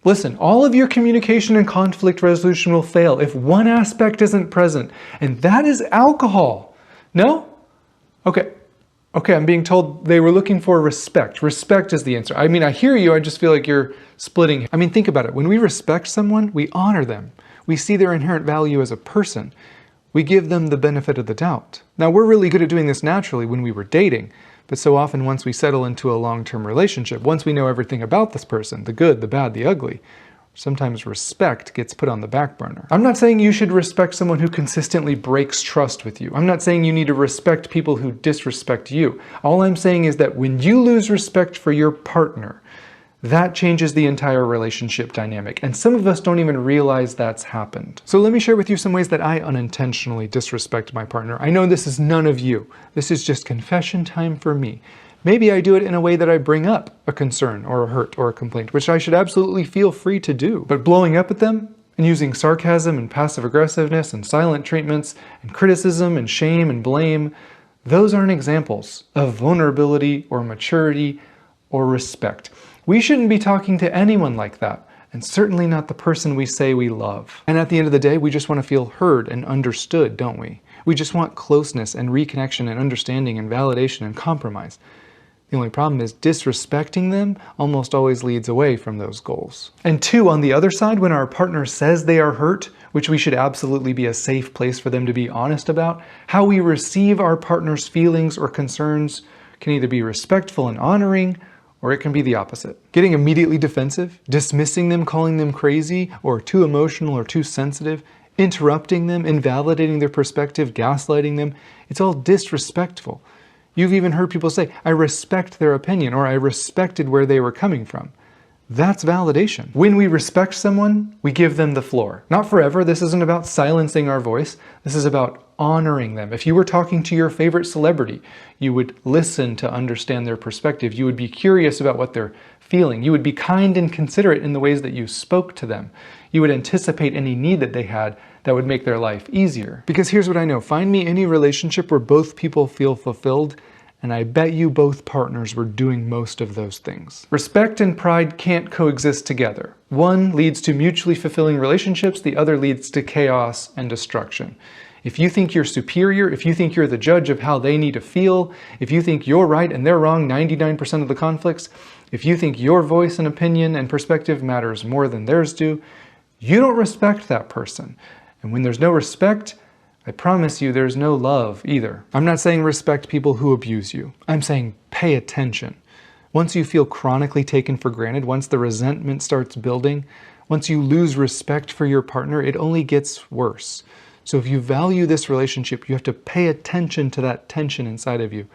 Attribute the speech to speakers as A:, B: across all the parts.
A: Listen, all of your communication and conflict resolution will fail if one aspect isn't present, and that is alcohol. No? Okay, I'm being told they were looking for respect. Respect is the answer. I mean, I hear you, I just feel like you're splitting. I mean, think about it. When we respect someone, we honor them. We see their inherent value as a person. We give them the benefit of the doubt. Now, we're really good at doing this naturally when we were dating, but so often once we settle into a long-term relationship, once we know everything about this person, the good, the bad, the ugly, sometimes respect gets put on the back burner. I'm not saying you should respect someone who consistently breaks trust with you. I'm not saying you need to respect people who disrespect you. All I'm saying is that when you lose respect for your partner, that changes the entire relationship dynamic, and some of us don't even realize that's happened. So let me share with you some ways that I unintentionally disrespect my partner. I know this is none of you. This is just confession time for me. Maybe I do it in a way that I bring up a concern or a hurt or a complaint, which I should absolutely feel free to do. But blowing up at them and using sarcasm and passive aggressiveness and silent treatments and criticism and shame and blame, those aren't examples of vulnerability or maturity or respect. We shouldn't be talking to anyone like that, and certainly not the person we say we love. And at the end of the day, we just want to feel heard and understood, don't we? We just want closeness and reconnection and understanding and validation and compromise. The only problem is disrespecting them almost always leads away from those goals. And two, on the other side, when our partner says they are hurt, which we should absolutely be a safe place for them to be honest about, how we receive our partner's feelings or concerns can either be respectful and honoring, or it can be the opposite. Getting immediately defensive, dismissing them, calling them crazy, or too emotional or too sensitive, interrupting them, invalidating their perspective, gaslighting them, it's all disrespectful. You've even heard people say, I respect their opinion, or I respected where they were coming from. That's validation. When we respect someone, we give them the floor. Not forever. This isn't about silencing our voice. This is about honoring them. If you were talking to your favorite celebrity, you would listen to understand their perspective. You would be curious about what they're feeling. You would be kind and considerate in the ways that you spoke to them. You would anticipate any need that they had that would make their life easier. Because here's what I know. Find me any relationship where both people feel fulfilled, and I bet you both partners were doing most of those things. Respect and pride can't coexist together. One leads to mutually fulfilling relationships, the other leads to chaos and destruction. If you think you're superior, if you think you're the judge of how they need to feel, if you think you're right and they're wrong 99% of the conflicts, if you think your voice and opinion and perspective matters more than theirs do, you don't respect that person. And when there's no respect, I promise you there's no love either. I'm not saying respect people who abuse you. I'm saying pay attention. Once you feel chronically taken for granted, once the resentment starts building, once you lose respect for your partner, it only gets worse. So if you value this relationship, you have to pay attention to that tension inside of you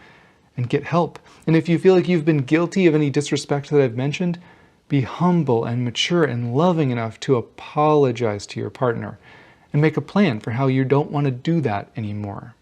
A: and get help. And if you feel like you've been guilty of any disrespect that I've mentioned, be humble and mature and loving enough to apologize to your partner and make a plan for how you don't want to do that anymore.